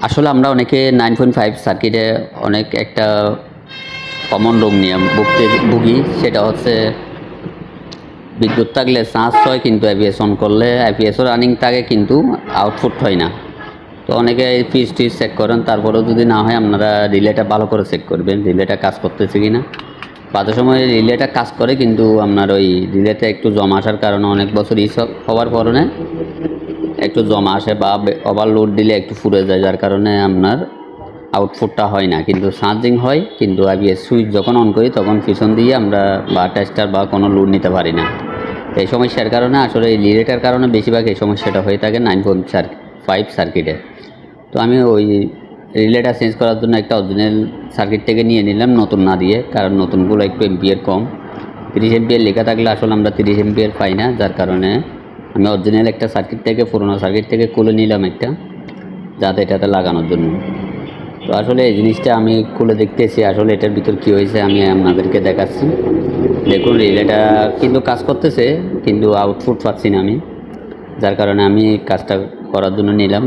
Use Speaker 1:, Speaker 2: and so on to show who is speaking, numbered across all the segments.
Speaker 1: আসলে আমরা অনেকে 9.5 সার্কিটে অনেক একটা কমন রোগ নিয়ে ভুগি। সেটা হচ্ছে বিদ্যুৎ থাকলে চার্জ হয়, কিন্তু আইপিএস অন করলে আইপিএসও রানিং থাকে কিন্তু আউটপুট হয় না। তো অনেকে ফিজ টিজ চেক করেন, তারপরেও যদি না হয় আপনারা রিলেটা ভালো করে চেক করবেন রিলেটা কাজ করতেছে কি না। বাজার সময় রিলেটা কাজ করে, কিন্তু আপনার ওই রিলেতে একটু জমা আসার কারণে অনেক বছর ইউজ হওয়ার কারণে একটু জমা আসে বা ওভারলোড দিলে একটু ফুরে যায়, যার কারণে আপনার আউটপুটটা হয় না, কিন্তু চার্জিং হয়। কিন্তু আইপিএস সুইচ যখন অন করি তখন পিছন দিয়ে আমরা বা টেস্টার বা কোনো লোড নিতে পারি না। এই সমস্যার কারণে আসলে এই রিলেটার কারণে বেশিরভাগ এই সমস্যাটা হয়ে থাকে 9.5 সার্কিটে। তো আমি ওই রিলেটা চেঞ্জ করার জন্য একটা অরিজিনাল সার্কিট থেকে নিয়ে নিলাম, নতুন না দিয়ে, কারণ নতুনগুলো একটু এম্পিয়ার কম। 30 এম্পিয়ার লেখা থাকলে আসলে আমরা 30 এম্পিয়ার পাই না, যার কারণে আমি অরিজিনাল একটা সার্কিট থেকে, পুরোনো সার্কিট থেকে খুলে নিলাম একটা, যাতে এটাতে লাগানোর জন্য। তো আসলে এই জিনিসটা আমি খুলে দেখতেছি আসলে এটার ভিতর কী হয়েছে, আমি আপনাদেরকে দেখাচ্ছি। দেখুন রিলেটা কিন্তু কাজ করতেছে, কিন্তু আউটপুট পাচ্ছি না আমি, যার কারণে আমি কাজটা করার জন্য নিলাম।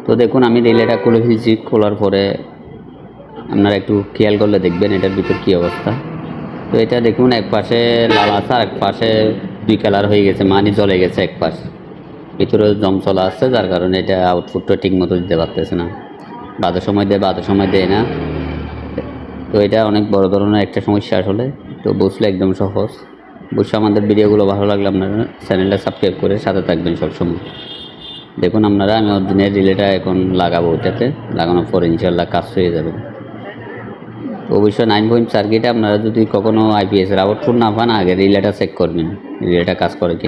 Speaker 1: তো দেখুন আমি রিলেটা খুলে ফেলছি, খোলার পরে আপনারা একটু খেয়াল করলে দেখবেন এটার ভিতর কী অবস্থা। তো এটা দেখুন এক পাশে লাল আছে আর এক পাশে দুই কালার হয়ে গেছে, মানে জ্বলে গেছে এক পাশ, ভিতরে জম চলা আসছে, যার কারণে এটা আউটপুটটা ঠিক মতো দিতে পারতেছে না। বাধা সময় দেয়, বাধা সময় দেয় না। তো এটা অনেক বড় ধরনের একটা সমস্যা আসলে। তো বুঝলে একদম সহজ। অবশ্যই আমাদের ভিডিওগুলো ভালো লাগলে আপনারা চ্যানেলটা সাবস্ক্রাইব করে সাথে থাকবেন সবসময়। দেখুন আপনারা আমি অরিজিনাল রিলেটা এখন লাগাবো, ওইটাতে লাগানোর পর ইনশাল্লাহ কাজ হয়ে যাবে। তো অবশ্যই 9 সার্কিটে আপনারা যদি কখনো আইপিএসের আউটপুট না পান, আগে রিলেটা চেক করবেন রিলেটা কাজ করে কি।